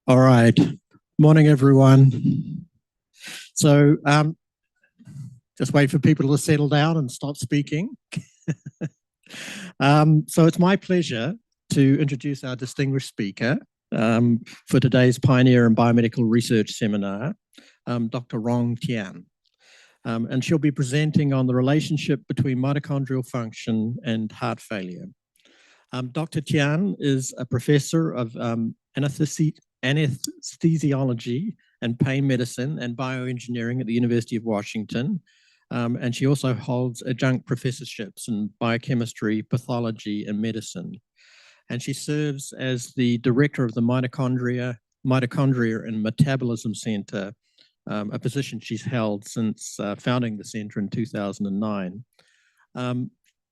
All right. Morning, everyone. So just wait for people to settle down and stop speaking. So it's my pleasure to introduce our distinguished speaker for today's Pioneer in Biomedical Research Seminar, Dr. Rong Tian. And she'll be presenting on the relationship between mitochondrial function and heart failure. Dr. Tian is a professor of anesthesiology and pain medicine and bioengineering at the University of Washington. And she also holds adjunct professorships in biochemistry, pathology, and medicine. And she serves as the director of the Mitochondria and Metabolism Center, a position she's held since founding the center in 2009.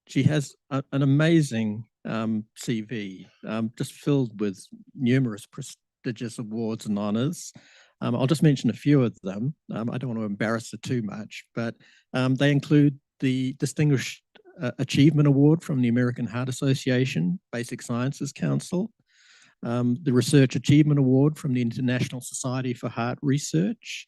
She has an amazing CV, just filled with numerous prestigious awards and honors. I'll just mention a few of them. I don't want to embarrass her too much, but they include the Distinguished Achievement Award from the American Heart Association, Basic Sciences Council, the Research Achievement Award from the International Society for Heart Research,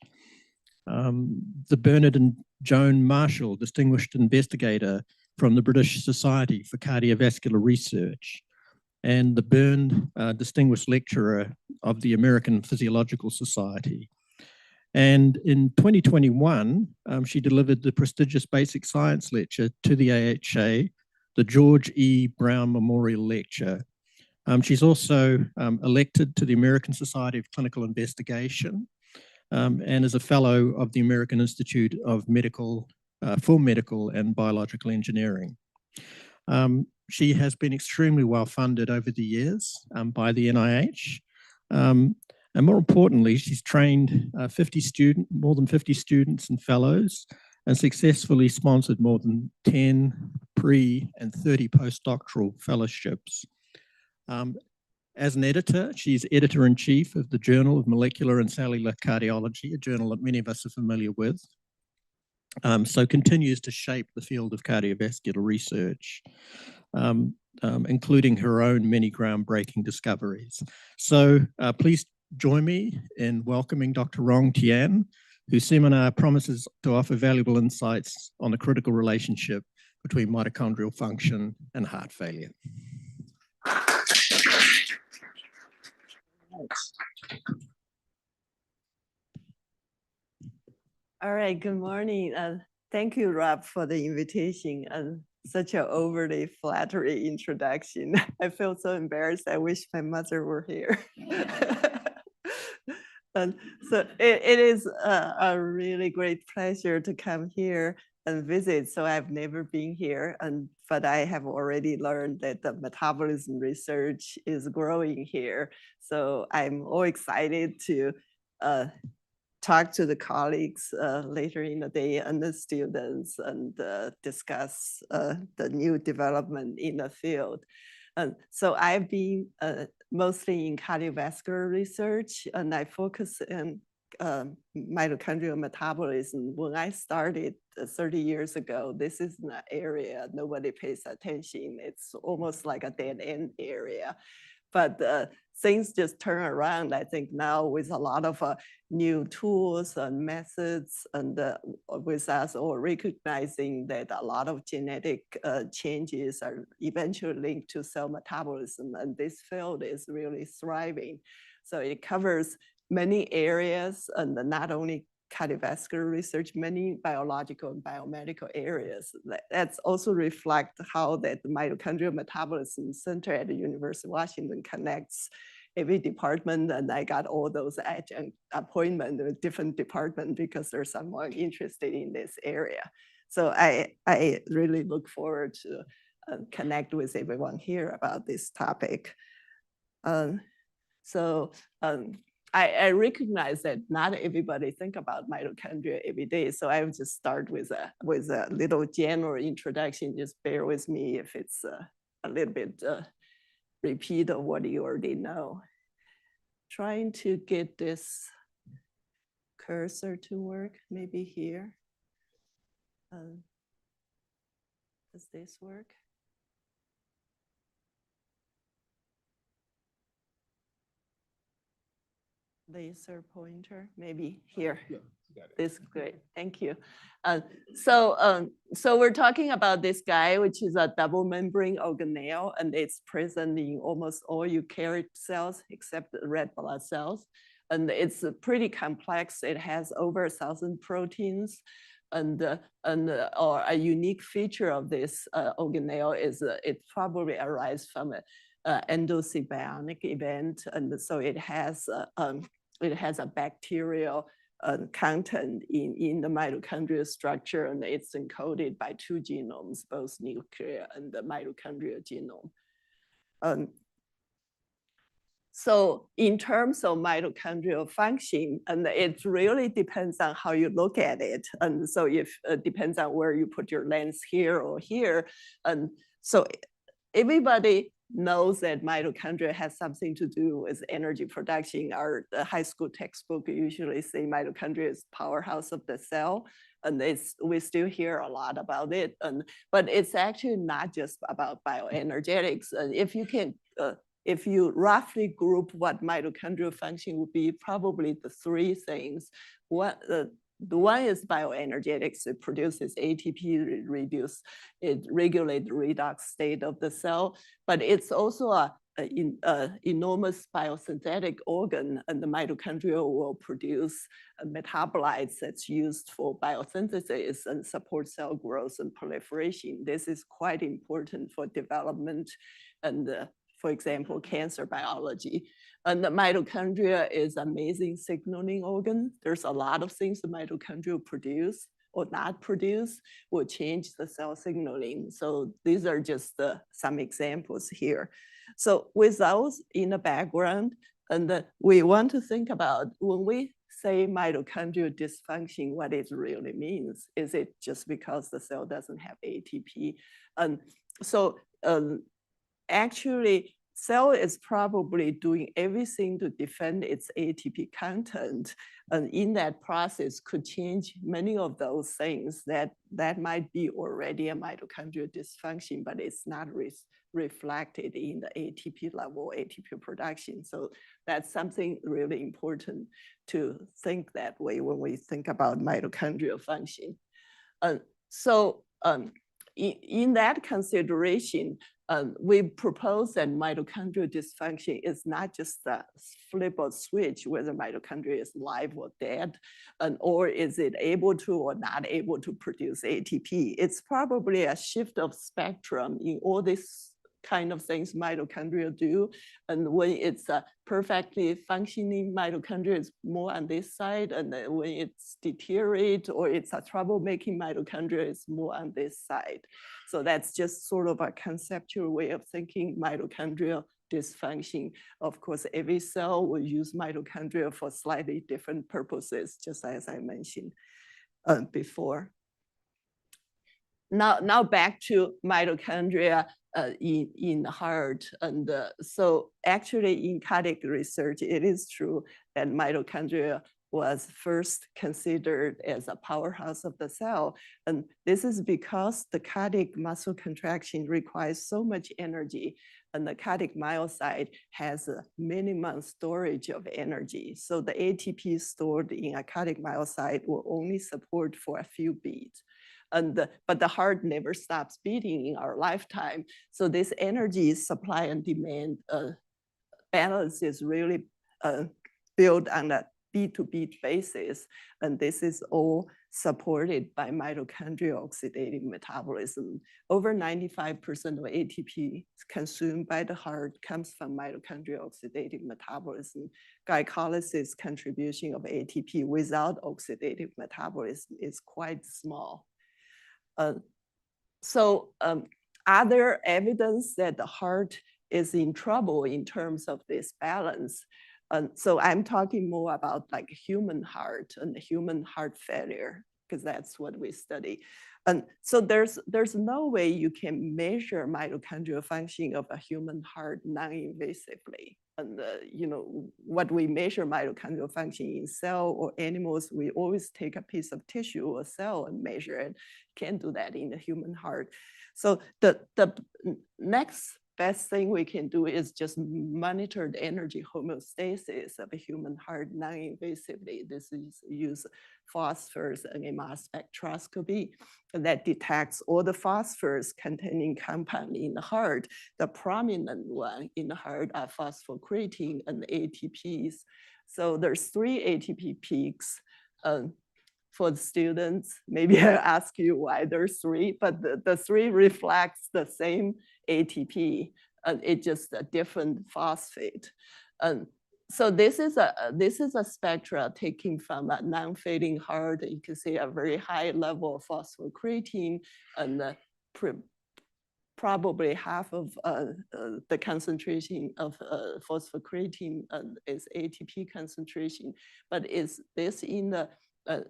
the Bernard and Joan Marshall Distinguished Investigator from the British Society for Cardiovascular Research, and the Byrne Distinguished Lecturer of the American Physiological Society. And in 2021, she delivered the prestigious Basic Science Lecture to the AHA, the George E. Brown Memorial Lecture. She's also elected to the American Society of Clinical Investigation and is a fellow of the American Institute of for Medical and Biological Engineering. She has been extremely well funded over the years by the NIH. And more importantly, she's trained more than 50 students and fellows and successfully sponsored more than 10 pre and 30 postdoctoral fellowships. As an editor, she's editor-in-chief of the Journal of Molecular and Cellular Cardiology, a journal that many of us are familiar with. So continues to shape the field of cardiovascular research, including her own many groundbreaking discoveries. So please join me in welcoming Dr. Rong Tian, whose seminar promises to offer valuable insights on the critical relationship between mitochondrial function and heart failure. All right, good morning. Thank you, Rob, for the invitation and such an overly flattery introduction. I feel so embarrassed. I wish my mother were here. And so it is a really great pleasure to come here and visit. So I've never been here, but I have already learned that the metabolism research is growing here. So I'm all excited to talk to the colleagues later in the day and the students and discuss the new development in the field. So I've been mostly in cardiovascular research, and I focus on mitochondrial metabolism. When I started 30 years ago, this is an area nobody pays attention. It's almost like a dead end area. But things just turn around, I think, now with a lot of new tools and methods, and with us all recognizing that a lot of genetic changes are eventually linked to cell metabolism, and this field is really thriving. So it covers many areas, and not only cardiovascular research, many biological and biomedical areas. That's also reflect how that the Mitochondrial Metabolism Center at the University of Washington connects every department, and I got all those adjunct appointments with different departments because there's someone interested in this area. So I really look forward to connect with everyone here about this topic. I recognize that not everybody think about mitochondria every day, so I will just start with a little general introduction. Just bear with me if it's a little bit repeat of what you already know. Trying to get this cursor to work, maybe here. Does this work? laser pointer, maybe here. Yeah, got it. This is great, thank you. So we're talking about this guy, which is a double membrane organelle, and it's present in almost all eukaryotic cells except the red blood cells. And it's pretty complex. It has over 1,000 proteins. Or a unique feature of this organelle is it probably arises from an endosymbiotic event. And so it has a bacterial content in the mitochondrial structure, and it's encoded by 2 genomes, both nuclear and the mitochondrial genome. So in terms of mitochondrial function, and it really depends on how you look at it. And so if it depends on where you put your lens here or here. And so everybody knows that mitochondria has something to do with energy production. Our high school textbook usually say mitochondria is powerhouse of the cell. And we still hear a lot about it. But it's actually not just about bioenergetics. And if you roughly group what mitochondrial function would be, probably the 3 things. The one is bioenergetics. It produces ATP, it regulates the redox state of the cell, but it's also an enormous biosynthetic organ, and the mitochondria will produce metabolites that's used for biosynthesis and support cell growth and proliferation. This is quite important for development and for example, cancer biology. And the mitochondria is an amazing signaling organ. There's a lot of things the mitochondria produce or not produce will change the cell signaling. So these are just some examples here. So with those in the background, and we want to think about when we say mitochondrial dysfunction, what it really means. Is it just because the cell doesn't have ATP? And so actually, cell is probably doing everything to defend its ATP content. And in that process could change many of those things that might be already a mitochondrial dysfunction, but it's not reflected in the ATP level, ATP production. So that's something really important to think that way when we think about mitochondrial function. In that consideration, we propose that mitochondrial dysfunction is not just a flip of switch, whether mitochondria is live or dead, or is it able to or not able to produce ATP. It's probably a shift of spectrum in all these kind of things mitochondria do. And when it's a perfectly functioning mitochondria is more on this side, and then when it's deteriorate or it's a troublemaking mitochondria is more on this side. So that's just sort of a conceptual way of thinking mitochondrial dysfunction. Of course, every cell will use mitochondria for slightly different purposes, just as I mentioned before. Now back to mitochondria in the heart. And so actually in cardiac research, it is true that mitochondria was first considered as a powerhouse of the cell. And this is because the cardiac muscle contraction requires so much energy, and the cardiac myocyte has a minimum storage of energy. So the ATP stored in a cardiac myocyte will only support for a few beats. But the heart never stops beating in our lifetime. So this energy supply and demand balance is really built on a beat-to-beat basis. And this is all supported by mitochondrial oxidative metabolism. Over 95% of ATP consumed by the heart comes from mitochondrial oxidative metabolism. Glycolysis contribution of ATP without oxidative metabolism is quite small. Other evidence that the heart is in trouble in terms of this balance. So I'm talking more about like human heart and human heart failure, because that's what we study. And so there's no way you can measure mitochondrial function of a human heart non-invasively. And what we measure mitochondrial function in cell or animals, we always take a piece of tissue or cell and measure it. Can't do that in the human heart. So the next best thing we can do is just monitor the energy homeostasis of a human heart non-invasively. This is use phosphorus NMR spectroscopy that detects all the phosphorus containing compound in the heart. The prominent one in the heart are phosphocreatine and ATPs. So there's 3 ATP peaks. For the students, maybe I'll ask you why there's 3, but the 3 reflects the same ATP, and it's just a different phosphate. So this is a spectra taken from a non-fading heart. You can see a very high level of phosphocreatine, and probably half of the concentration of phosphocreatine is ATP concentration. But is this in the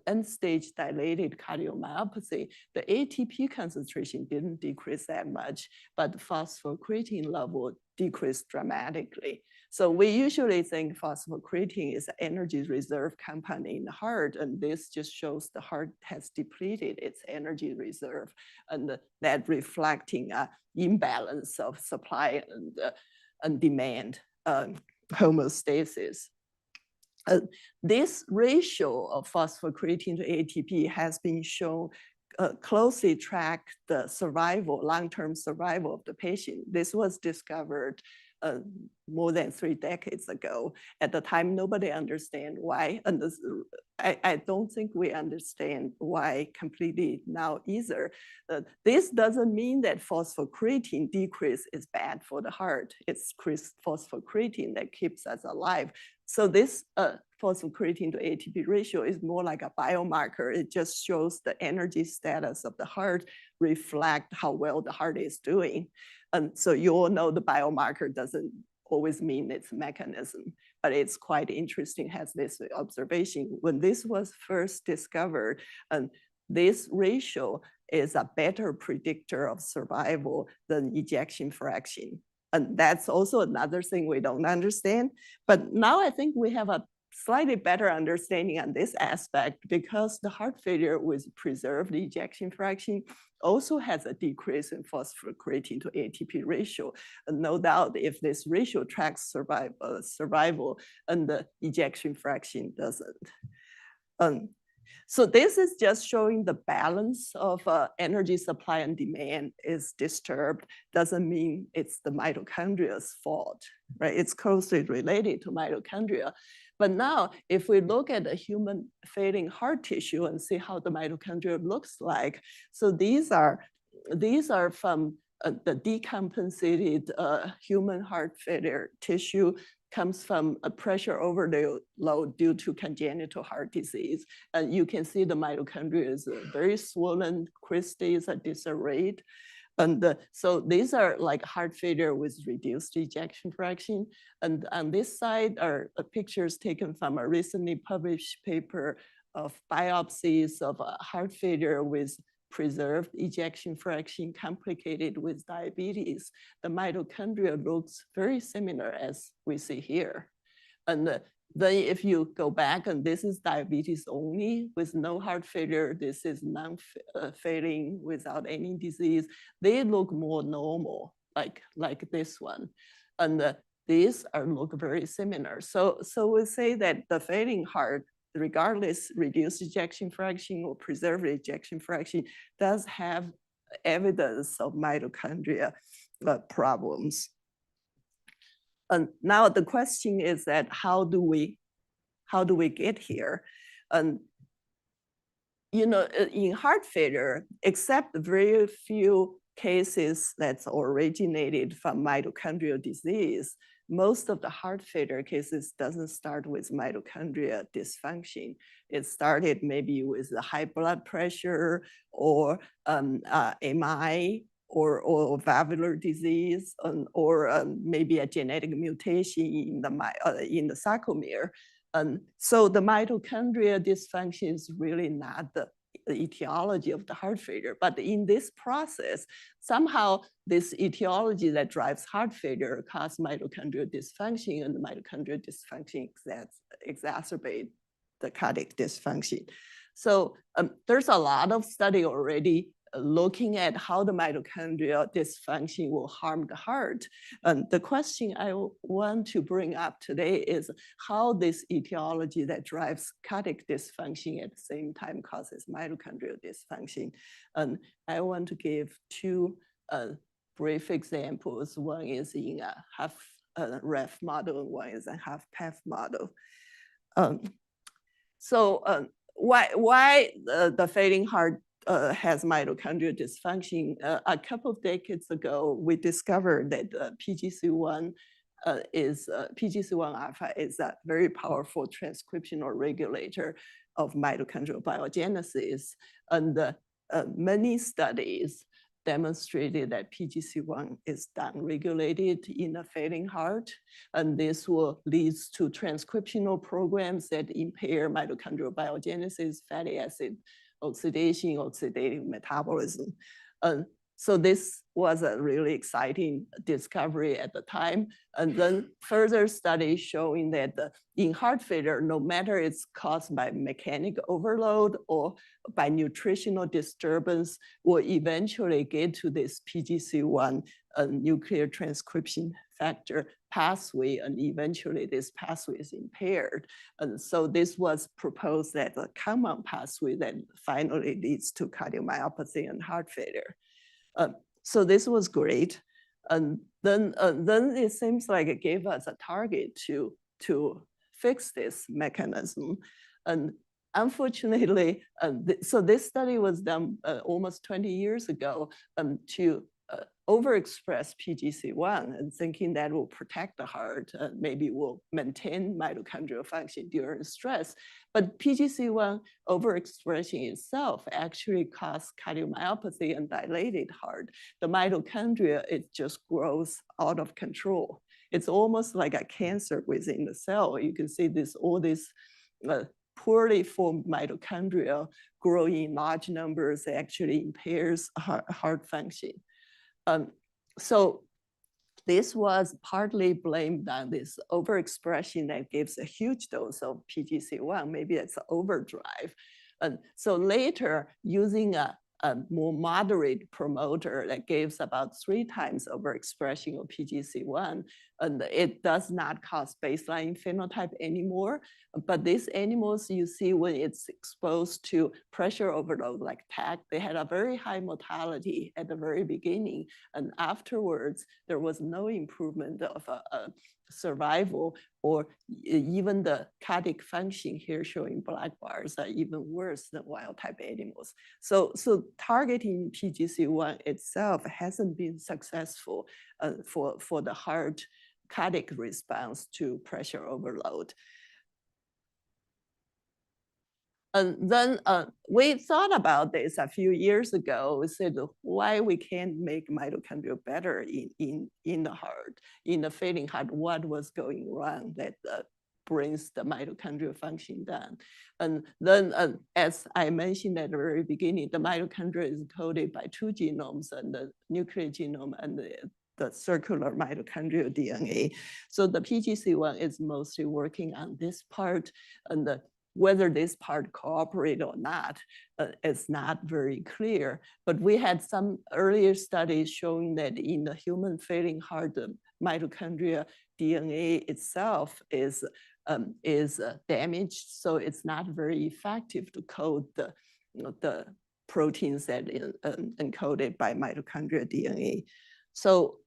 end-stage dilated cardiomyopathy? The ATP concentration didn't decrease that much, but the phosphocreatine level decreased dramatically. So we usually think phosphocreatine is an energy reserve compound in the heart, and this just shows the heart has depleted its energy reserve, and that reflecting an imbalance of supply and demand homeostasis. This ratio of phosphocreatine to ATP has been shown closely track the survival, long-term survival of the patient. This was discovered more than 3 decades ago. At the time, nobody understand why, and I don't think we understand why completely now either. This doesn't mean that phosphocreatine decrease is bad for the heart. It's phosphocreatine that keeps us alive. So this phosphocreatine to ATP ratio is more like a biomarker. It just shows the energy status of the heart reflect how well the heart is doing. And so you all know the biomarker doesn't always mean its mechanism, but it's quite interesting, has this observation. When this was first discovered, this ratio is a better predictor of survival than ejection fraction. And that's also another thing we don't understand. But now I think we have a slightly better understanding on this aspect, because the heart failure with preserved ejection fraction also has a decrease in phosphocreatine to ATP ratio. And no doubt if this ratio tracks survival and the ejection fraction doesn't. So this is just showing the balance of energy supply and demand is disturbed. Doesn't mean it's the mitochondria's fault, right? It's closely related to mitochondria. But now, if we look at the human failing heart tissue and see how the mitochondria looks like, so these are from the decompensated human heart failure tissue, comes from a pressure overload due to congenital heart disease. And you can see the mitochondria is very swollen, crystals are disarrayed. And so these are like heart failure with reduced ejection fraction. And on this side are pictures taken from a recently published paper of biopsies of heart failure with preserved ejection fraction complicated with diabetes. The mitochondria looks very similar as we see here. And then if you go back, and this is diabetes only with no heart failure, this is non-failing without any disease, they look more normal, like this one. And these look very similar. So we say that the failing heart, regardless reduced ejection fraction or preserved ejection fraction, does have evidence of mitochondria problems. And now the question is that how do we get here? And you know, in heart failure, except very few cases that's originated from mitochondrial disease, most of the heart failure cases doesn't start with mitochondria dysfunction. It started maybe with a high blood pressure or MI or valvular disease, or maybe a genetic mutation in the sarcomere. So the mitochondria dysfunction is really not the etiology of the heart failure. But in this process, somehow this etiology that drives heart failure causes mitochondrial dysfunction, and the mitochondrial dysfunction exacerbate the cardiac dysfunction. So there's a lot of study already looking at how the mitochondrial dysfunction will harm the heart. And the question I want to bring up today is how this etiology that drives cardiac dysfunction at the same time causes mitochondrial dysfunction. And I want to give two brief examples. One is in a HFrEF model, and one is a HFpEF model. Why the failing heart has mitochondrial dysfunction? A couple of decades ago, we discovered that PGC1 PGC1 alpha is a very powerful transcriptional regulator of mitochondrial biogenesis, and many studies demonstrated that PGC1 is downregulated in a failing heart, and this will lead to transcriptional programs that impair mitochondrial biogenesis, fatty acid oxidation, oxidative metabolism. So this was a really exciting discovery at the time. And then further studies showing that in heart failure, no matter it's caused by mechanic overload or by nutritional disturbance, will eventually get to this PGC1 nuclear transcription factor pathway, and eventually this pathway is impaired. And so this was proposed as a common pathway that finally leads to cardiomyopathy and heart failure. So this was great. And then it seems like it gave us a target to fix this mechanism. And unfortunately, so this study was done almost 20 years ago to overexpress PGC1 and thinking that will protect the heart, maybe will maintain mitochondrial function during stress. But PGC1 overexpression itself actually causes cardiomyopathy and dilated heart. The mitochondria, it just grows out of control. It's almost like a cancer within the cell. You can see all this poorly formed mitochondria growing in large numbers actually impairs heart function. So this was partly blamed on this overexpression that gives a huge dose of PGC1. Maybe it's an overdrive. And so later, using a more moderate promoter that gives about 3 times overexpression of PGC1, and it does not cause baseline phenotype anymore. But these animals, you see when it's exposed to pressure overload like TAC, they had a very high mortality at the very beginning. And afterwards, there was no improvement of survival, or even the cardiac function here showing black bars are even worse than wild type animals. So targeting PGC1 itself hasn't been successful for the heart cardiac response to pressure overload. And then we thought about this a few years ago. We said, why we can't make mitochondria better in the heart, in the failing heart? What was going wrong that brings the mitochondrial function down? And then, as I mentioned at the very beginning, the mitochondria is coded by 2 genomes, and the nuclear genome and the circular mitochondrial DNA. So the PGC1 is mostly working on this part, and whether this part cooperate or not is not very clear. But we had some earlier studies showing that in the human failing heart, the mitochondria DNA itself is damaged, so it's not very effective to code the proteins that encoded by mitochondrial DNA. So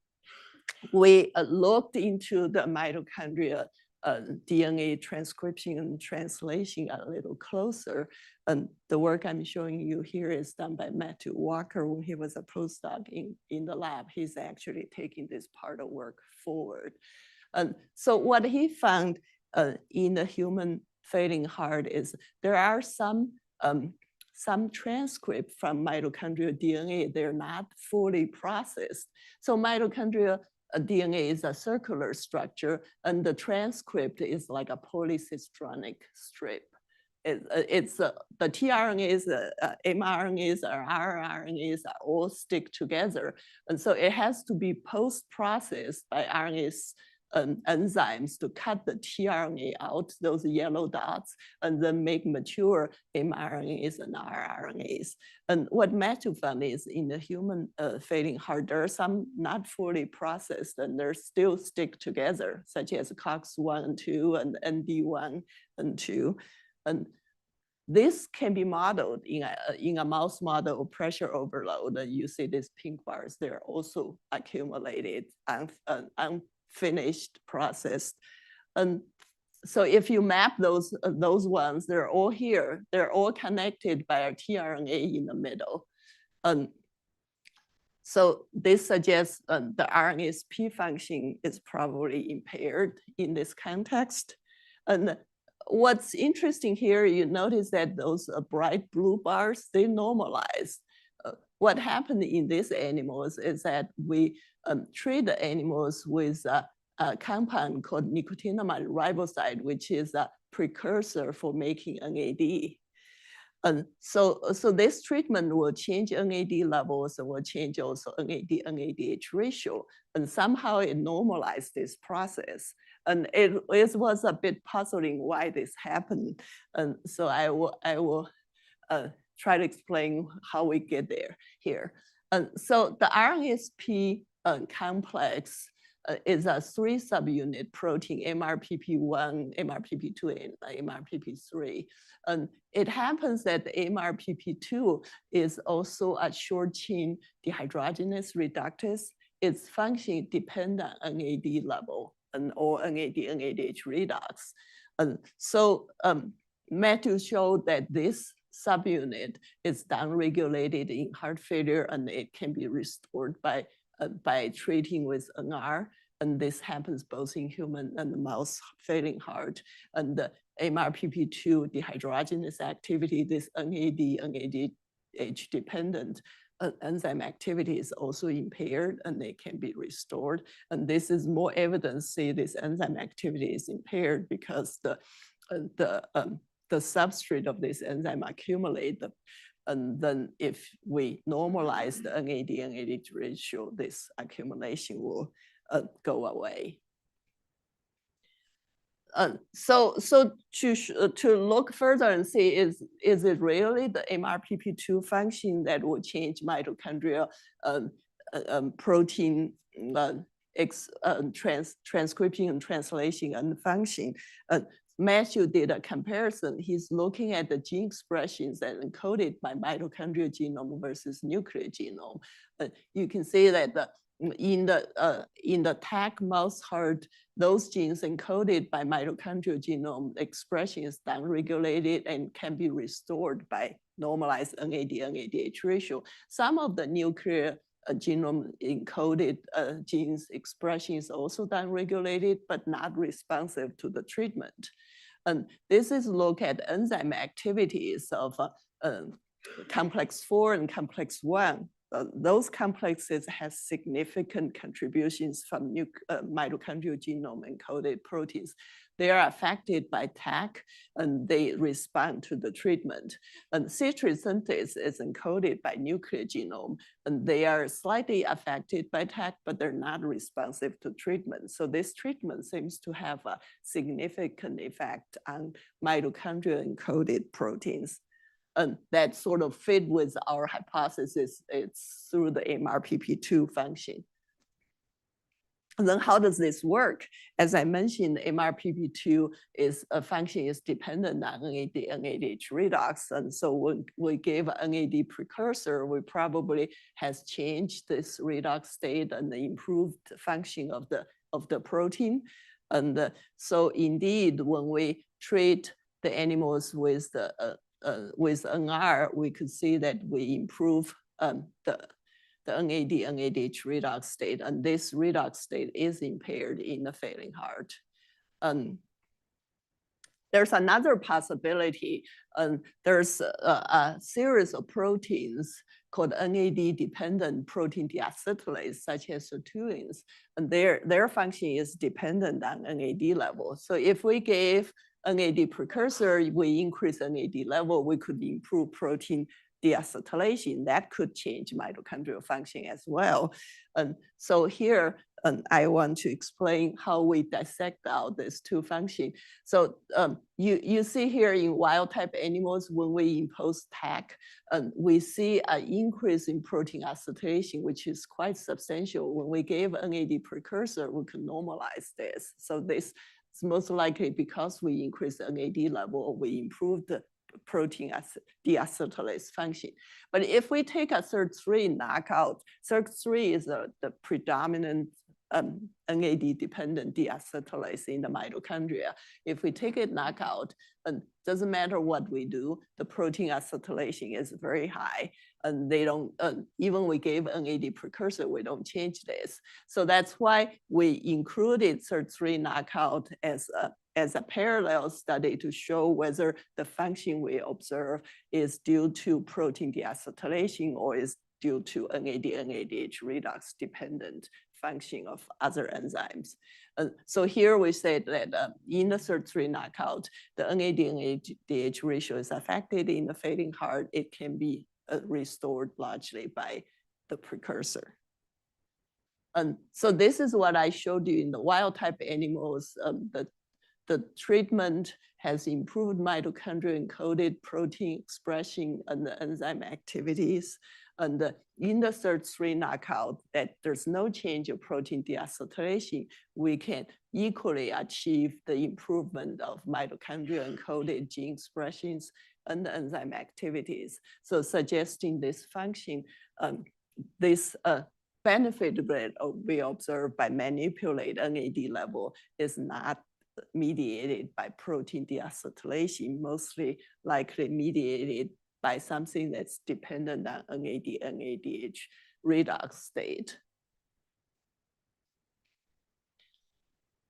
we looked into the mitochondria DNA transcription and translation a little closer. And the work I'm showing you here is done by Matthew Walker when he was a postdoc in the lab. He's actually taking this part of work forward. So what he found in the human failing heart is there are some transcript from mitochondrial DNA. They're not fully processed. So mitochondrial DNA is a circular structure, and the transcript is like a polycistronic strip. The tRNAs, mRNAs, or rRNAs are all stick together. And so it has to be post-processed by RNase enzymes to cut the tRNA out, those yellow dots, and then make mature mRNAs and rRNAs. And what Matthew found is in the human failing heart, there are some not fully processed and they're still stick together, such as COX-1 and 2 and ND1 and 2. And this can be modeled in a mouse model of pressure overload. And you see these pink bars, they're also accumulated, unfinished, processed. And so if you map those ones, they're all here. They're all connected by a tRNA in the middle. So this suggests the RNase-P function is probably impaired in this context. And what's interesting here, you notice that those bright blue bars, they normalize. What happened in these animals is that we treat the animals with a compound called nicotinamide riboside, which is a precursor for making NAD. And so this treatment will change NAD levels and will change also NAD-NADH ratio. And somehow it normalized this process. And it was a bit puzzling why this happened. And so I will try to explain how we get there here. And so the RNase-P complex is a 3 subunit protein, MRPP1, MRPP2, and MRPP3. And it happens that the MRPP2 is also a short chain dehydrogenase reductase. Its function depends on NAD level or NAD-NADH redox. And so Matthew showed that this subunit is downregulated in heart failure and it can be restored by treating with NR. And this happens both in human and mouse failing heart. And the MRPP2 dehydrogenase activity, this NAD-NADH dependent enzyme activity is also impaired and they can be restored. And this is more evidence, say this enzyme activity is impaired because the substrate of this enzyme accumulate. And then if we normalize the NAD-NADH ratio, this accumulation will go away. So to look further and see, is it really the MRPP2 function that will change mitochondrial protein transcription and translation and function? Matthew did a comparison. He's looking at the gene expressions that are encoded by mitochondrial genome versus nuclear genome. You can see that in the TAC mouse heart, those genes encoded by mitochondrial genome expression is downregulated and can be restored by normalized NAD-NADH ratio. Some of the nuclear genome encoded genes expression is also downregulated, but not responsive to the treatment. And this is look at enzyme activities of complex 4 and complex 1. Those complexes have significant contributions from mitochondrial genome encoded proteins. They are affected by TAC and they respond to the treatment. And citrate synthase is encoded by nuclear genome and they are slightly affected by TAC, but they're not responsive to treatment. So this treatment seems to have a significant effect on mitochondrial encoded proteins. And that sort of fit with our hypothesis. It's through the MRPP2 function. And then how does this work? As I mentioned, MRPP2 function is dependent on NAD-NADH redox. And so when we gave an NAD precursor, we probably has changed this redox state and the improved function of the protein. And so indeed, when we treat the animals with NR, we could see that we improve the NAD-NADH redox state, and this redox state is impaired in the failing heart. There's another possibility. There's a series of proteins called NAD-dependent protein deacetylase, such as sirtuins, and their function is dependent on NAD level. So if we gave NAD precursor, we increase NAD level, we could improve protein deacetylation, that could change mitochondrial function as well. And so here, I want to explain how we dissect out these two functions. So you see here in wild type animals, when we impose TAC, we see an increase in protein acetylation, which is quite substantial. When we gave NAD precursor, we can normalize this. So this is most likely because we increase the NAD level, we improve the protein deacetylase function. But if we take a SIRT3 knockout, SIRT3 is the predominant NAD-dependent deacetylase in the mitochondria. If we take it knockout, it doesn't matter what we do, the protein acetylation is very high. And they don't, even we gave NAD precursor, we don't change this. So that's why we included SIRT3 knockout as a parallel study to show whether the function we observe is due to protein deacetylation or is due to NAD/NADH redox dependent function of other enzymes. So here we said that in the SIRT3 knockout, the NAD/NADH ratio is affected. In the failing heart, it can be restored largely by the precursor. And so this is what I showed you in the wild type animals. The treatment has improved mitochondrial encoded protein expression and the enzyme activities. And in the SIRT3 knockout, that there's no change of protein deacetylation, we can equally achieve the improvement of mitochondrial encoded gene expressions and the enzyme activities. So suggesting this function, this benefit that we observe by manipulate NAD level is not mediated by protein deacetylation, mostly likely mediated by something that's dependent on NAD/NADH redox state.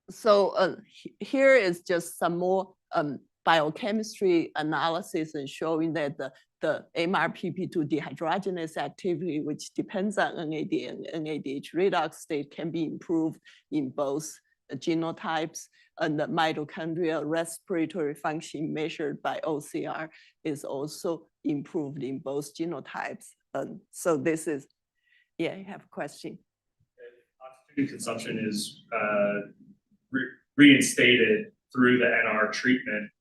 So here is just some more biochemistry analysis and showing that the MRPP2 dehydrogenase activity, which depends on NAD and NADH redox state, can be improved in both genotypes, and the mitochondrial respiratory function measured by OCR is also improved in both genotypes. So this is, yeah, you have a question. If oxygen consumption is reinstated through the NR treatment,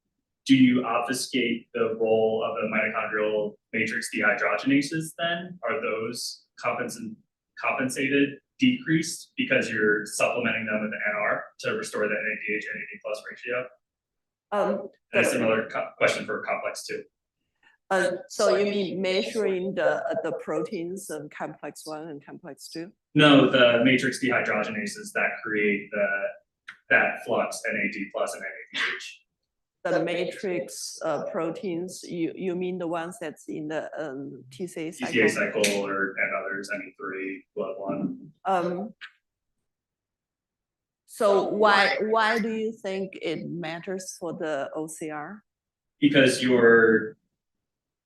do you obfuscate the role of the mitochondrial matrix dehydrogenases then? Are those compensated, decreased because you're supplementing them with the NR to restore the NADH, NAD plus ratio? And a similar question for complex 2. So you mean measuring the proteins of complex 1 and complex 2? No, the matrix dehydrogenases that create that flux NAD plus and NADH. The matrix proteins, you mean the ones that's in the TCA cycle? TCA cycle and others, NE3, blood 1. So why do you think it matters for the OCR? Because you're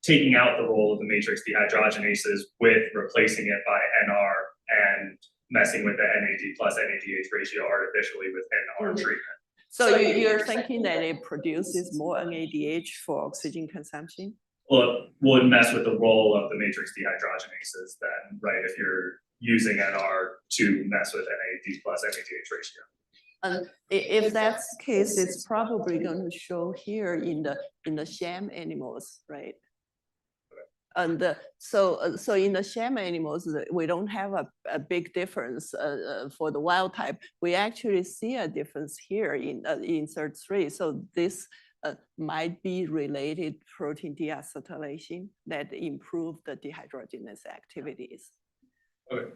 taking out the role of the matrix dehydrogenases with replacing it by NR and messing with the NAD plus NADH ratio artificially with NR treatment. So you're thinking that it produces more NADH for oxygen consumption? Well, it would mess with the role of the matrix dehydrogenases then, right? If you're using NR to mess with NAD plus NADH ratio. And if that's the case, it's probably going to show here in the sham animals, right? And so in the sham animals, we don't have a big difference for the wild type. We actually see a difference here in SIRT3. So this might be related protein deacetylation that improve the dehydrogenase activities. Okay,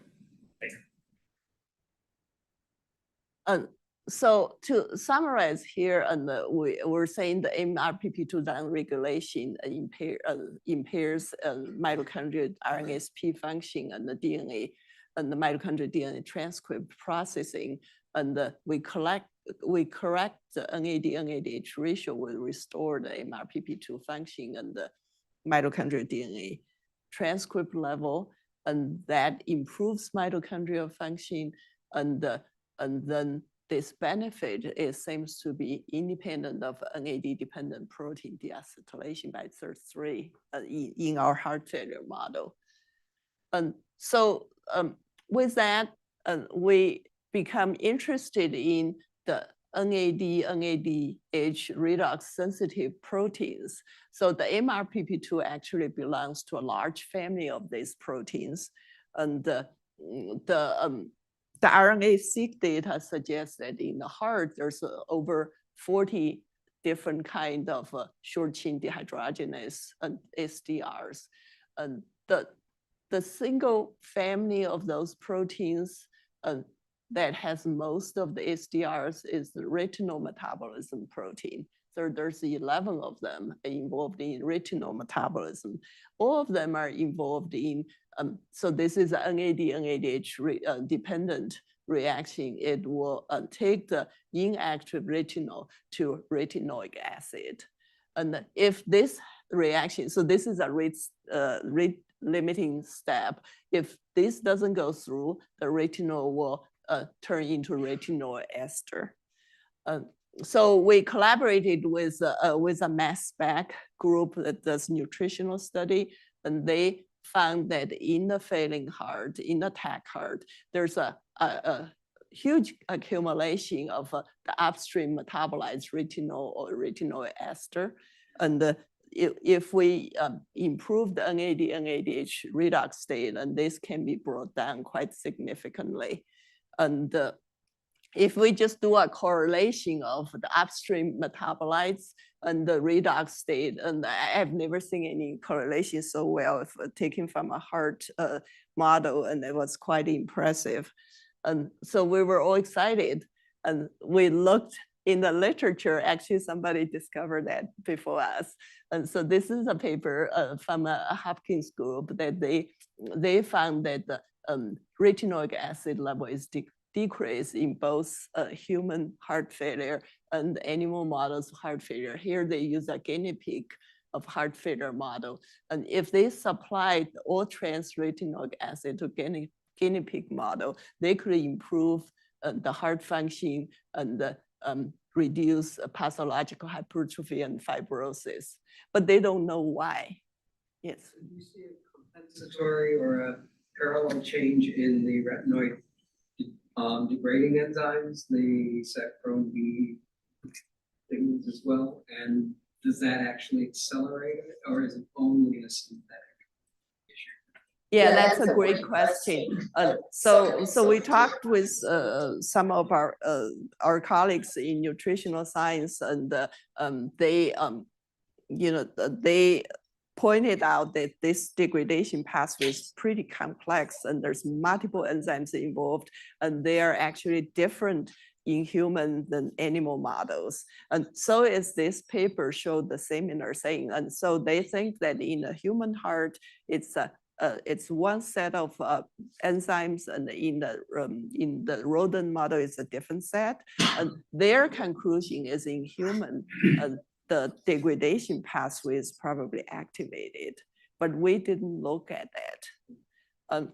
thank you. So to summarize here, we're saying the MRPP2 downregulation impairs mitochondrial RNSP function and the DNA and the mitochondrial DNA transcript processing, and we correct the NAD/NADH ratio will restore the MRPP2 function and the mitochondrial DNA transcript level, and that improves mitochondrial function, and then this benefit, it seems to be independent of NAD-dependent protein deacetylation by SIRT3 in our heart failure model. And so with that, we become interested in the NAD, NADH redox sensitive proteins. So the MRPP2 actually belongs to a large family of these proteins. And the RNA-seq data suggests that in the heart, there's over 40 different kind of short-chain dehydrogenase SDRs. And the single family of those proteins that has most of the SDRs is the retinol metabolism protein. So there's 11 of them involved in retinol metabolism. All of them are involved in, so this is an NAD/NADH dependent reaction. It will take the inactive retinol to retinoic acid. And if this reaction, so this is a rate limiting step. If this doesn't go through, the retinol will turn into retinoid ester. So we collaborated with a mass spec group that does nutritional study, and they found that in the failing heart, in the TAC heart, there's a huge accumulation of the upstream metabolized retinol or retinoid ester. And if we improve the NAD/NADH redox state, and this can be brought down quite significantly. And if we just do a correlation of the upstream metabolites and the redox state, and I've never seen any correlation so well if taken from a heart model, and it was quite impressive. And so we were all excited, and we looked in the literature. Actually, somebody discovered that before us. And so this is a paper from a Hopkins group that they found that the retinoic acid level is decreased in both human heart failure and animal models of heart failure. Here they use a guinea pig of heart failure model. And if they supplied all trans retinoic acid to guinea pig model, they could improve the heart function and reduce pathological hypertrophy and fibrosis. But they don't know why. Yes. Do you see a compensatory or a parallel change in the retinoid degrading enzymes, the saccharin B things as well? And does that actually accelerate it, or is it only a synthetic issue? Yeah, that's a great question. So we talked with some of our colleagues in nutritional science, and they pointed out that this degradation pathway is pretty complex, and there's multiple enzymes involved, and they are actually different in human than animal models. And so is this paper showed the similar thing. And so they think that in a human heart, it's one set of enzymes, and in the rodent model, it's a different set. And their conclusion is in human, the degradation pathway is probably activated, but we didn't look at that.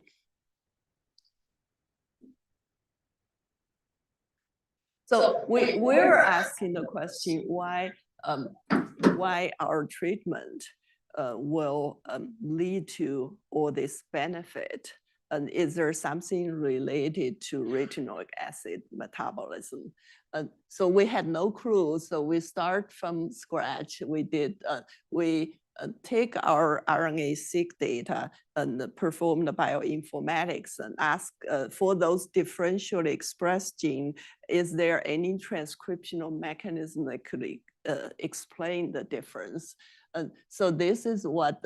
So we're asking the question why our treatment will lead to all this benefit, and is there something related to retinoic acid metabolism? So we had no clue. So we start from scratch. We take our RNA-seq data and perform the bioinformatics and ask for those differentially expressed genes, is there any transcriptional mechanism that could explain the difference? And so this is what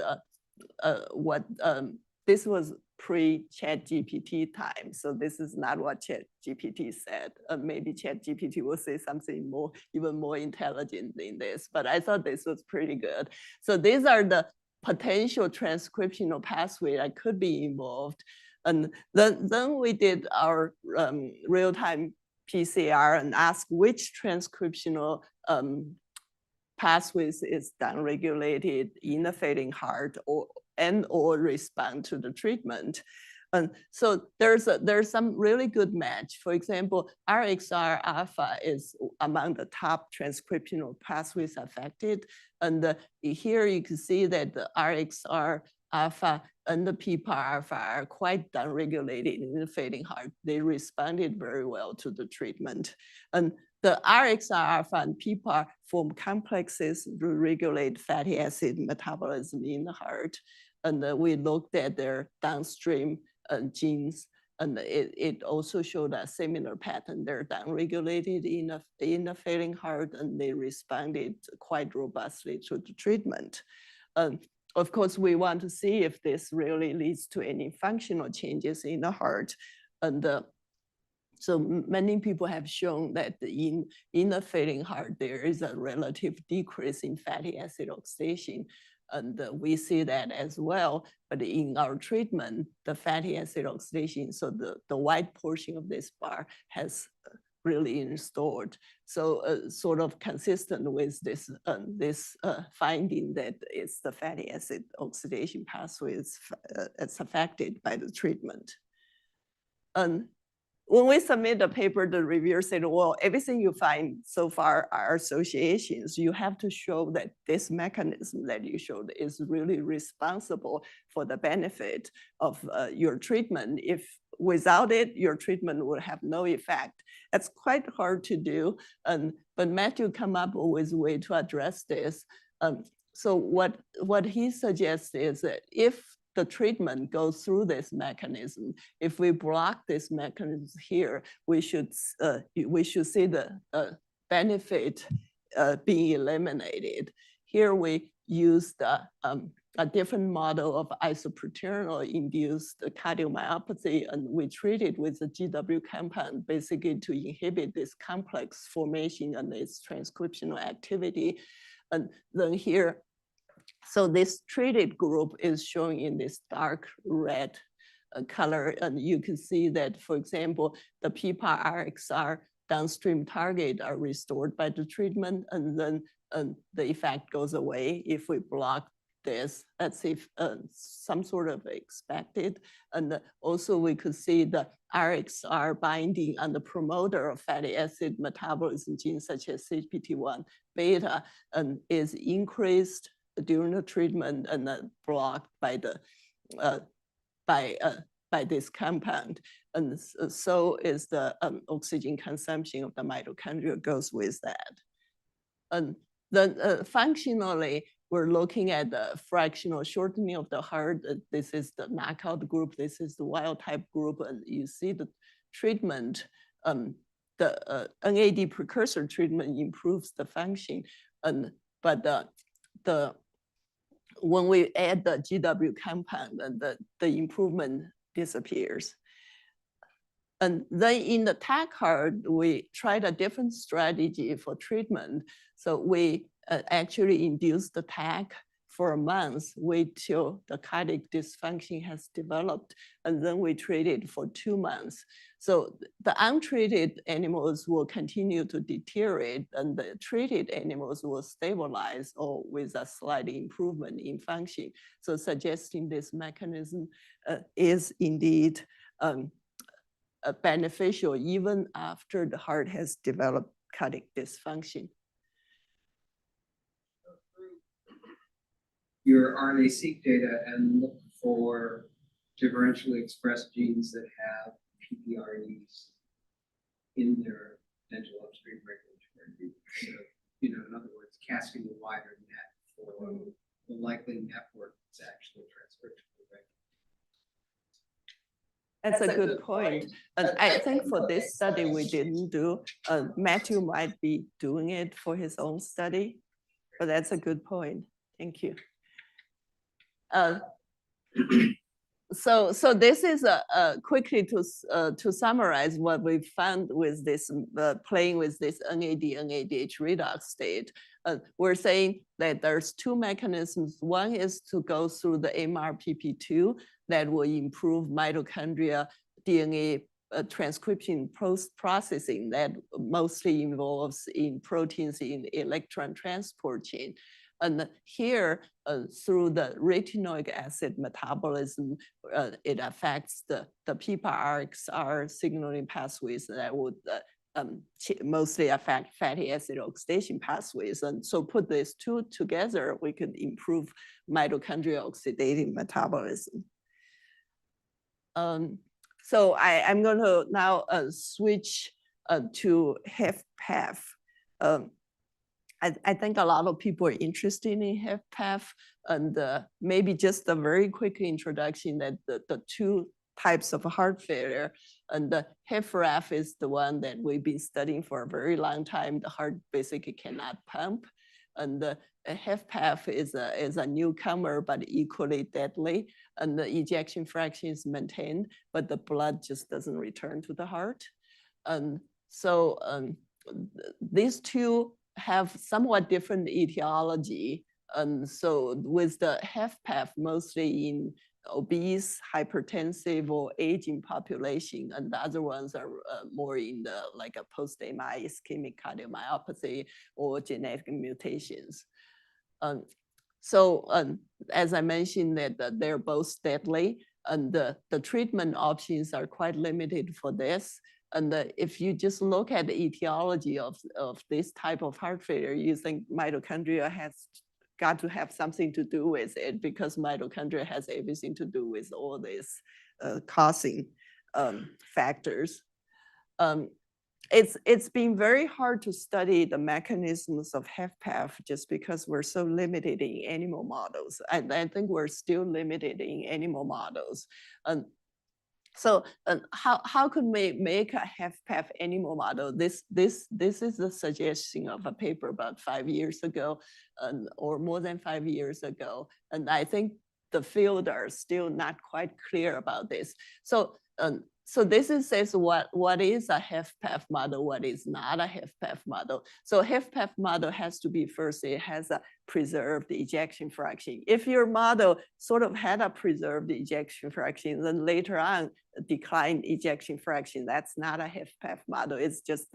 this was pre-ChatGPT time. So this is not what ChatGPT said. Maybe ChatGPT will say something even more intelligent than this, but I thought this was pretty good. So these are the potential transcriptional pathway that could be involved. And then we did our real-time PCR and asked which transcriptional pathways is downregulated in the failing heart or respond to the treatment. And so there's some really good match. For example, RXR alpha is among the top transcriptional pathways affected. And here you can see that the RXR alpha and the PPAR alpha are quite downregulated in the failing heart. They responded very well to the treatment. And the RXR alpha and PPAR form complexes to regulate fatty acid metabolism in the heart. And we looked at their downstream genes, and it also showed a similar pattern. They're downregulated in a failing heart, and they responded quite robustly to the treatment. Of course, we want to see if this really leads to any functional changes in the heart. And so many people have shown that in a failing heart, there is a relative decrease in fatty acid oxidation. And we see that as well. But in our treatment, the fatty acid oxidation, so the white portion of this bar has really installed. So sort of consistent with this, finding that it's the fatty acid oxidation pathway is affected by the treatment. When we submit the paper, the reviewer said, well, everything you find so far are associations. You have to show that this mechanism that you showed is really responsible for the benefit of your treatment. If without it, your treatment would have no effect. That's quite hard to do. But Matthew come up with a way to address this. So what he suggests is that if the treatment goes through this mechanism, if we block this mechanism here, we should see the benefit being eliminated. Here we used a different model of isoproterenol-induced cardiomyopathy, and we treated with the GW compound basically to inhibit this complex formation and its transcriptional activity. And then here, so this treated group is shown in this dark red color, and you can see that, for example, the PPAR RXR downstream target are restored by the treatment, and then the effect goes away if we block this. That's if some sort of expected. And also we could see the RXR binding on the promoter of fatty acid metabolism genes such as CPT1 beta is increased during the treatment and blocked by this compound. And so is the oxygen consumption of the mitochondria goes with that. And then functionally, we're looking at the fractional shortening of the heart. This is the knockout group. This is the wild type group. And you see the treatment, the NAD precursor treatment improves the function. But when we add the GW compound, the improvement disappears. And then in the TAC heart, we tried a different strategy for treatment. So we actually induced the TAC for a month, wait till the cardiac dysfunction has developed, and then we treated for 2 months. So the untreated animals will continue to deteriorate, and the treated animals will stabilize or with a slight improvement in function. So suggesting this mechanism is indeed beneficial even after the heart has developed cardiac dysfunction. Your RNA-seq data and look for differentially expressed genes that have PPREs in their potential upstream regulatory. So, in other words, casting a wider net for the likely network that's actually transcriptional. That's a good point. And I think for this study we didn't do, Matthew might be doing it for his own study, but that's a good point. Thank you. So this is quickly to summarize what we found with this playing with this NAD/NADH redox state. We're saying that there's 2 mechanisms. One is to go through the MRPP2 that will improve mitochondria DNA transcription processing that mostly involves in proteins in electron transport chain. And here, through the retinoic acid metabolism, it affects the PPAR-XR signaling pathways that would mostly affect fatty acid oxidation pathways. And so put these two together, we could improve mitochondrial oxidative metabolism. So I'm going to now switch to HFpEF. I think a lot of people are interested in HFpEF, and maybe just a very quick introduction that the two types of heart failure, and the HFrEF is the one that we've been studying for a very long time. The heart basically cannot pump, and the HFpEF is a newcomer but equally deadly, and the ejection fraction is maintained, but the blood just doesn't return to the heart. And so these two have somewhat different etiology. And so with the HFpEF, mostly in obese, hypertensive, or aging population, and the other ones are more in the like a post-MI ischemic cardiomyopathy or genetic mutations. As I mentioned, that they're both deadly, and the treatment options are quite limited for this. And if you just look at the etiology of this type of heart failure, you think mitochondria has got to have something to do with it, because mitochondria has everything to do with all these causing factors. It's been very hard to study the mechanisms of HFpEF just because we're so limited in animal models. And I think we're still limited in animal models. So how could we make a HFpEF animal model? This is the suggestion of a paper about 5 years ago, or more than 5 years ago. And I think the field are still not quite clear about this. So this says what is a HFpEF model, what is not a HFpEF model. So HFpEF model has to be first, it has a preserved ejection fraction. If your model sort of had a preserved ejection fraction, then later on declined ejection fraction, that's not a HFpEF model. It's just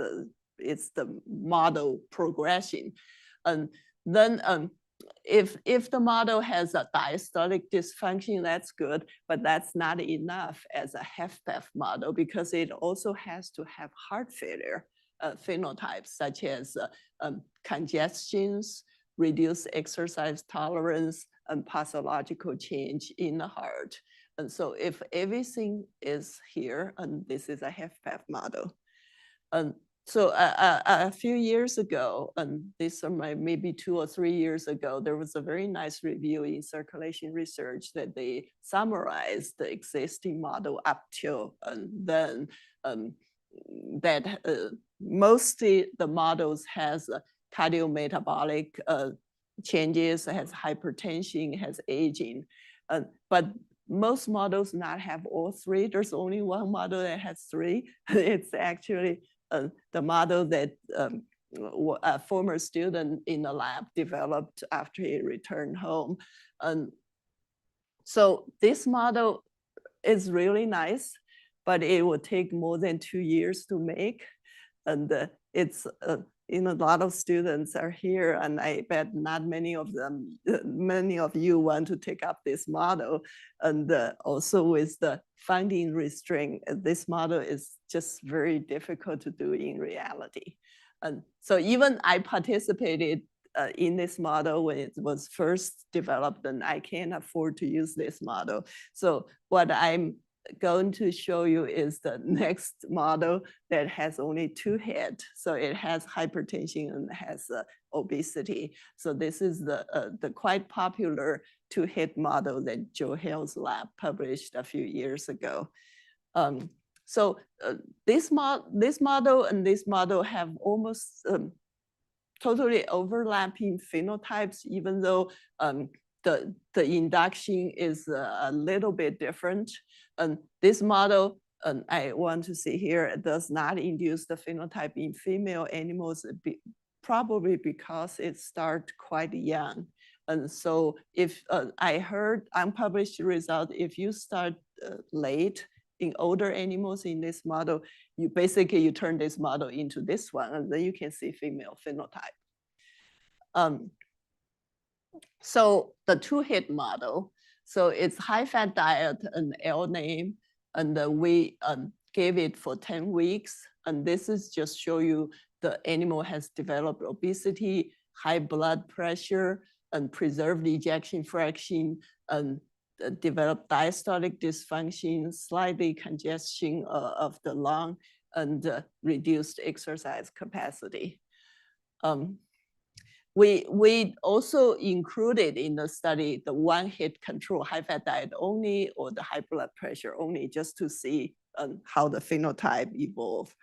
it's the model progression. And then if the model has a diastolic dysfunction, that's good, but that's not enough as a HFpEF model, because it also has to have heart failure phenotypes, such as congestions, reduced exercise tolerance, and pathological change in the heart. And so if everything is here, and this is a HFpEF model. So a few years ago, and this are maybe 2 or 3 years ago, there was a very nice review in Circulation Research that they summarized the existing model up till then, that mostly the models has cardiometabolic changes, has hypertension, has aging, but most models not have all three. There's only one model that has three. It's actually the model that a former student in the lab developed after he returned home. So this model is really nice, but it will take more than 2 years to make. And it's, a lot of students are here, and I bet not many of them, many of you want to take up this model. And also with the funding restraint, this model is just very difficult to do in reality. And so even I participated in this model when it was first developed, and I can't afford to use this model. So what I'm going to show you is the next model that has only 2 heads. So it has hypertension and has obesity. So this is the quite popular 2-head model that Joe Hill's lab published a few years ago. This model and this model have almost totally overlapping phenotypes, even though the induction is a little bit different. And this model, I want to see here, it does not induce the phenotype in female animals, probably because it starts quite young. And so if I heard unpublished result, if you start late in older animals in this model, you basically turn this model into this one, and then you can see female phenotype. So the two-hit model, so it's high-fat diet and L name, and we gave it for 10 weeks. And this is just show you the animal has developed obesity, high blood pressure, and preserved ejection fraction, and developed diastolic dysfunction, slightly congestion of the lung, and reduced exercise capacity. We also included in the study the one-hit control, high-fat diet only or the high blood pressure only, just to see how the phenotype evolve.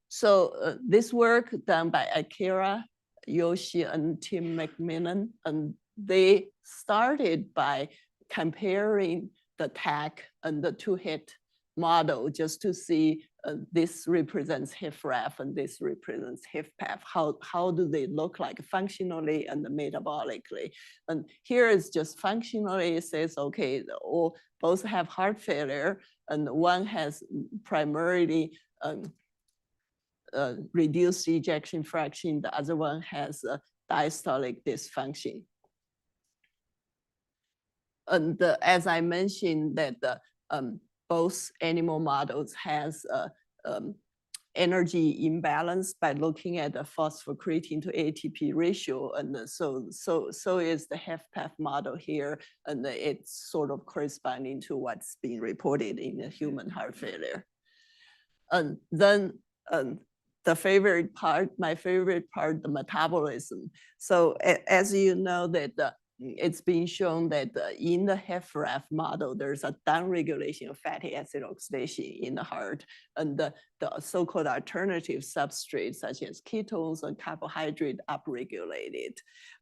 So this work done by Akira Yoshi and Tim McMillan, and they started by comparing the TAC and the two-hit model just to see this represents HFrEF and this represents HFpEF. How do they look like functionally and metabolically? And here is just functionally, it says, okay, both have heart failure, and one has primarily reduced ejection fraction, the other one has diastolic dysfunction. And as I mentioned, that both animal models has energy imbalance by looking at the phosphocreatine to ATP ratio, and so is the HFpEF model here, and it's sort of corresponding to what's being reported in the human heart failure. And then the favorite part, my favorite part, the metabolism. So as you know that it's been shown that in the HFrEF model, there's a downregulation of fatty acid oxidation in the heart, and the so-called alternative substrates such as ketones and carbohydrate upregulated.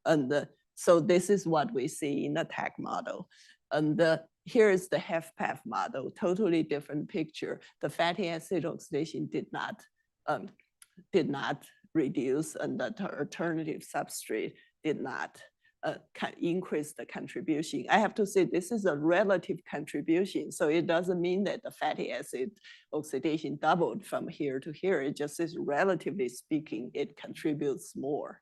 And so this is what we see in the TAC model. And here is the HFpEF model, totally different picture. The fatty acid oxidation did not reduce, and the alternative substrate did not increase the contribution. I have to say this is a relative contribution, so it doesn't mean that the fatty acid oxidation doubled from here to here. It just is, relatively speaking, it contributes more.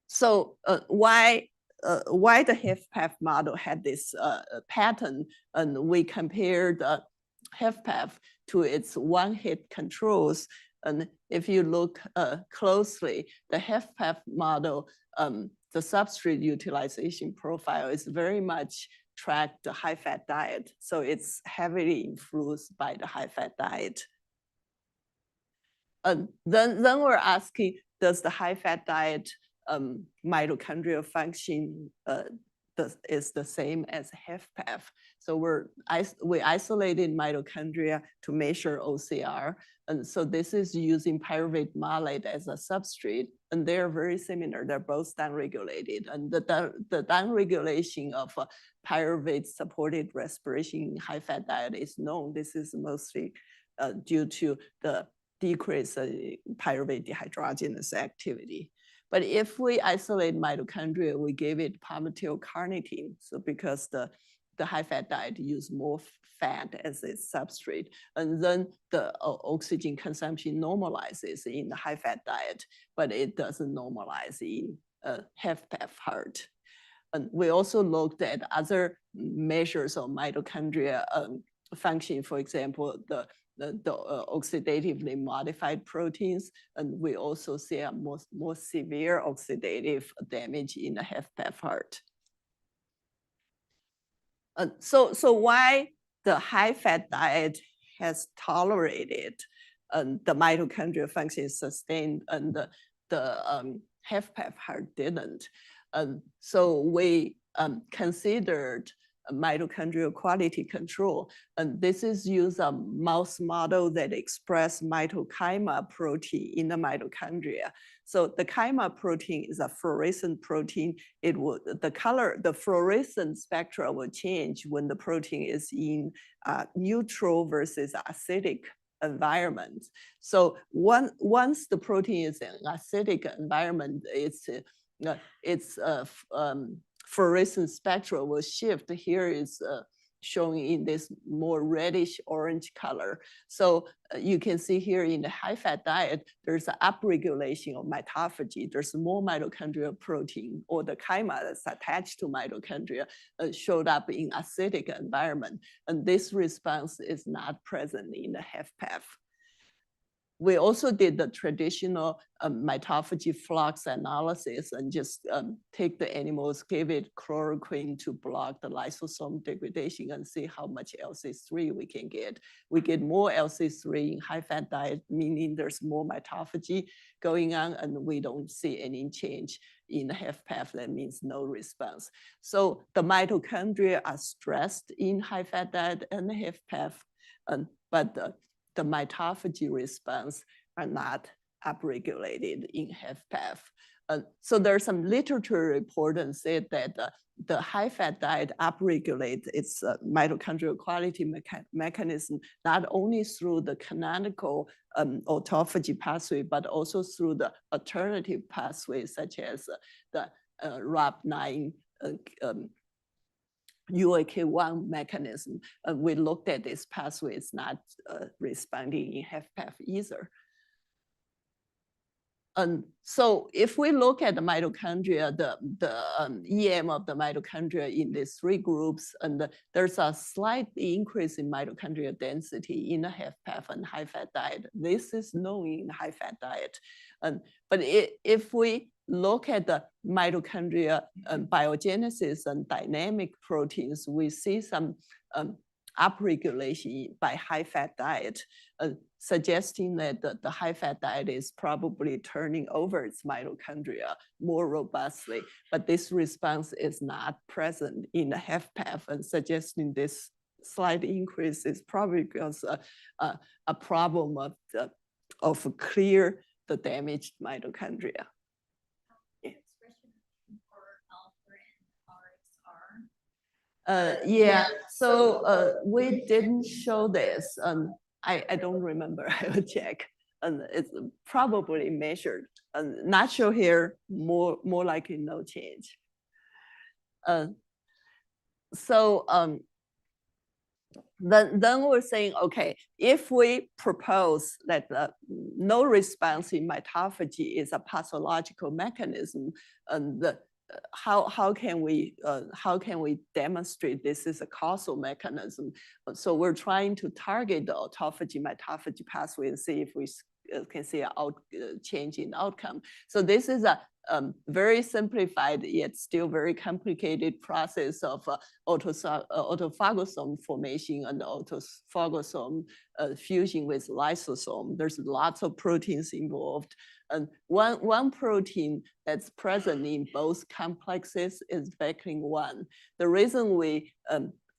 So why the HFpEF model had this pattern, and we compared HFpEF to its one-hit controls. And if you look closely, the HFpEF model, the substrate utilization profile is very much tracked the high-fat diet. So it's heavily influenced by the high-fat diet. And then we're asking, does the high-fat diet mitochondrial function is the same as HFpEF? So we isolated mitochondria to measure OCR. And so this is using pyruvate malate as a substrate, and they're very similar. They're both downregulated, and the downregulation of pyruvate-supported respiration in high-fat diet is known. This is mostly due to the decrease in pyruvate dehydrogenase activity. But if we isolate mitochondria, we give it palmitoylcarnitine. So because the high-fat diet use more fat as its substrate, and then the oxygen consumption normalizes in the high-fat diet, but it doesn't normalize in HFpEF heart. And we also looked at other measures of mitochondria function, for example, the oxidatively modified proteins, and we also see a more severe oxidative damage in the HFpEF heart. So why the high-fat diet has tolerated the mitochondrial function is sustained, and the HFpEF heart didn't. So we considered mitochondrial quality control, and this is use a mouse model that express mitokymia protein in the mitochondria. So the chyma protein is a fluorescent protein. It will, the fluorescent spectra will change when the protein is in neutral versus acidic environment. So once the protein is in acidic environment, its fluorescent spectra will shift. Here is shown in this more reddish orange color. So you can see here in the high-fat diet, there's an upregulation of mitophagy. There's more mitochondrial protein, or the chyma that's attached to mitochondria showed up in acidic environment. And this response is not present in the HFpEF. We also did the traditional mitophagy flux analysis and just take the animals, give it chloroquine to block the lysosome degradation and see how much LC3 we can get. We get more LC3 in high-fat diet, meaning there's more mitophagy going on, and we don't see any change in the HFpEF. That means no response. So the mitochondria are stressed in high-fat diet and the HFpEF, but the mitophagy response are not upregulated in HFpEF. So there's some literature report and said that the high-fat diet upregulates its mitochondrial quality mechanism, not only through the canonical autophagy pathway, but also through the alternative pathways, such as the RAP9 UAK1 mechanism. We looked at this pathway, it's not responding in HFpEF either. So if we look at the mitochondria, the EM of the mitochondria in these three groups, and there's a slight increase in mitochondrial density in the HFpEF and high-fat diet. This is known in high-fat diet. But if we look at the mitochondria biogenesis and dynamic proteins, we see some upregulation by high-fat diet, suggesting that the high-fat diet is probably turning over its mitochondria more robustly. But this response is not present in the HFpEF, and suggesting this slight increase is probably because a problem of clear the damaged mitochondria. Yeah, so we didn't show this. I don't remember, I will check. And it's probably measured. Not show here, more likely no change. Then we're saying, okay, if we propose that no response in mitophagy is a pathological mechanism, and how can we demonstrate this is a causal mechanism? So we're trying to target the autophagy mitophagy pathway and see if we can see a change in outcome. So this is a very simplified yet still very complicated process of autophagosome formation and autophagosome fusion with lysosome. There's lots of proteins involved. And one protein that's present in both complexes is Becklin-1. The reason we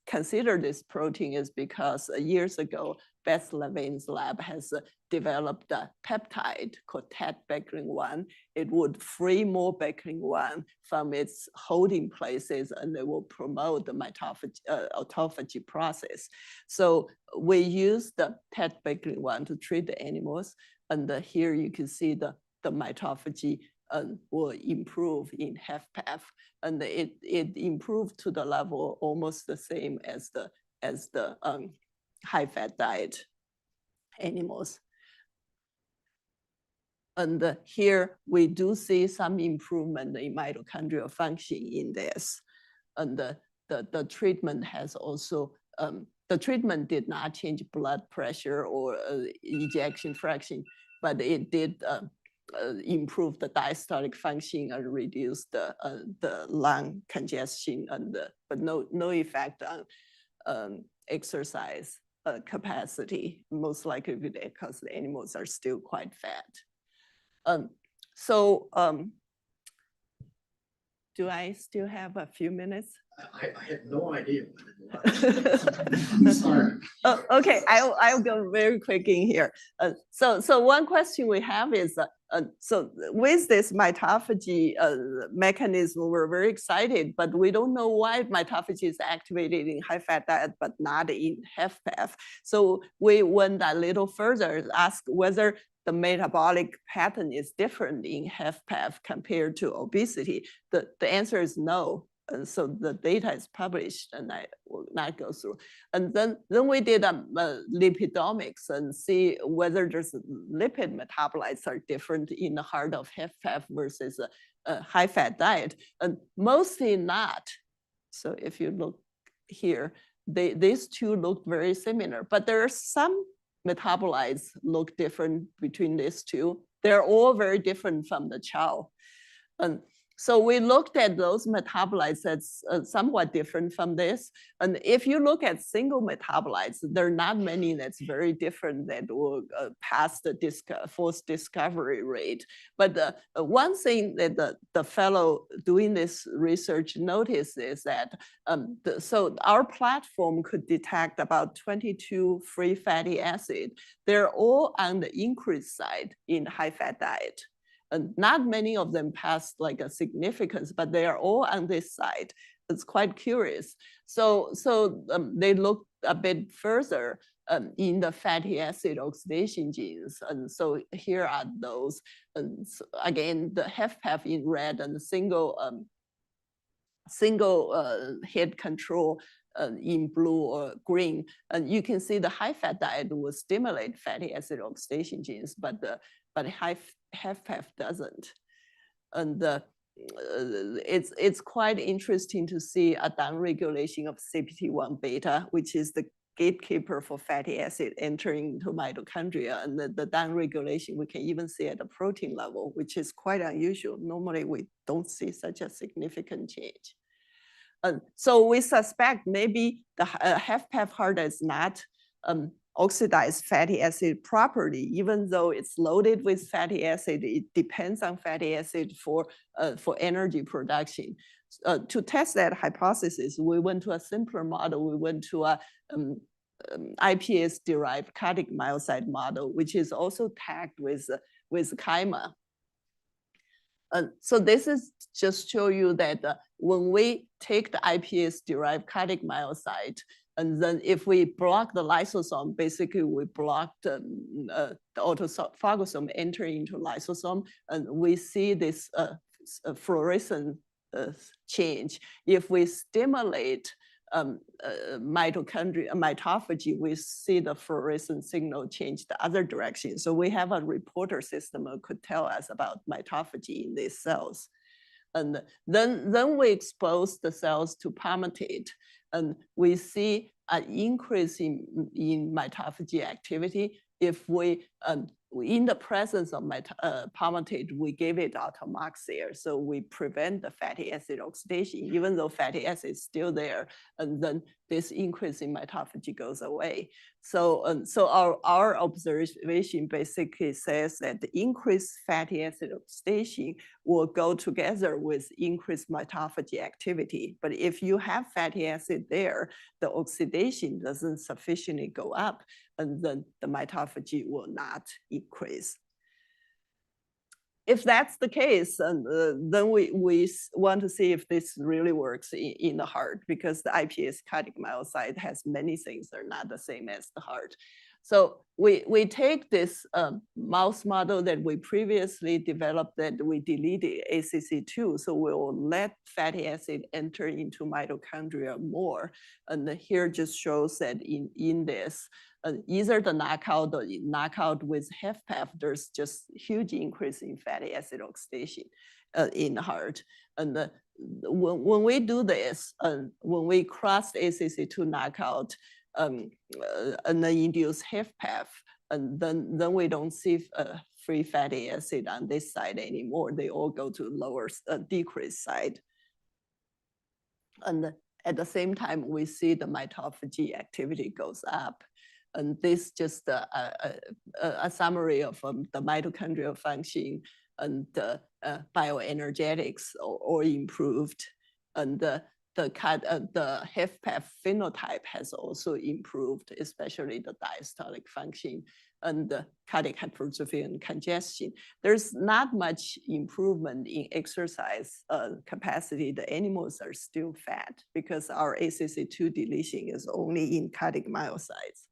consider this protein is because years ago, Beth Levin's lab has developed a peptide called Becklin-1. It would free more Becklin-1 from its holding places, and it will promote the autophagy process. So we use the Becklin-1 to treat the animals. And here you can see the mitophagy will improve in HFpEF, and it improved to the level almost the same as the high-fat diet animals. And here we do see some improvement in mitochondrial function in this. And the treatment has also, the treatment did not change blood pressure or ejection fraction, but it did improve the diastolic function and reduce the lung congestion, but no effect on exercise capacity, most likely because the animals are still quite fat. Do I still have a few minutes? I had no idea what it was. I'm sorry. Oh, okay, I'll go very quick in here. So one question we have is, so with this mitophagy mechanism, we're very excited, but we don't know why mitophagy is activated in high-fat diet, but not in HFpEF. So we went a little further, asked whether the metabolic pattern is different in HFpEF compared to obesity. The answer is no. And so the data is published, and I will not go through. And then we did lipidomics and see whether there's lipid metabolites are different in the heart of HFpEF versus a high-fat diet, and mostly not. So if you look here, these two look very similar, but there are some metabolites look different between these two. They're all very different from the chow. And so we looked at those metabolites that's somewhat different from this. And if you look at single metabolites, there are not many that's very different that will pass the false discovery rate. But one thing that the fellow doing this research noticed is that, so our platform could detect about 22 free fatty acids. They're all on the increased side in high-fat diet. And not many of them passed like a significance, but they are all on this side. It's quite curious. So they looked a bit further in the fatty acid oxidation genes. And so here are those. And so again, the HFpEF in red and the single hit control in blue or green. And you can see the high-fat diet will stimulate fatty acid oxidation genes, but HFpEF doesn't. And it's quite interesting to see a downregulation of CPT1 beta, which is the gatekeeper for fatty acid entering into mitochondria. And the downregulation we can even see at the protein level, which is quite unusual. Normally, we don't see such a significant change. So we suspect maybe the HFpEF heart is not oxidize fatty acid properly, even though it's loaded with fatty acid. It depends on fatty acid for energy production. To test that hypothesis, we went to a simpler model. We went to a iPS-derived cardiac myocyte model, which is also tagged with chyma. So this is just show you that when we take the iPS-derived cardiac myocyte, and then if we block the lysosome, basically we block the autophagosome entering into lysosome, and we see this fluorescent change. If we stimulate mitochondria, mitophagy, we see the fluorescent signal change the other direction. So we have a reporter system that could tell us about mitophagy in these cells. And then we expose the cells to palmitate, and we see an increase in mitophagy activity. If we, in the presence of palmitate, we give it atomoxia, so we prevent the fatty acid oxidation, even though fatty acid is still there, and then this increase in mitophagy goes away. So, so our observation basically says that the increased fatty acid oxidation will go together with increased mitophagy activity. But if you have fatty acid there, the oxidation doesn't sufficiently go up, and then the mitophagy will not increase. If that's the case, then we want to see if this really works in the heart, because the iPS cardiac myocyte has many things that are not the same as the heart. So we take this mouse model that we previously developed that we deleted ACC2, so we'll let fatty acid enter into mitochondria more. And here just shows that in this, either the knockout or knockout with HFpEF, there's just huge increase in fatty acid oxidation in the heart. And when we do this, when we cross ACC2 knockout, and then induce HFpEF, and then we don't see free fatty acid on this side anymore. They all go to lower, decreased side. And at the same time, we see the mitophagy activity goes up. And this just a summary of the mitochondrial function and bioenergetics or improved. And the HFpEF phenotype has also improved, especially the diastolic function and the cardiac hypertrophy and congestion. There's not much improvement in exercise capacity. The animals are still fat because our ACC2 deletion is only in cardiac myocytes.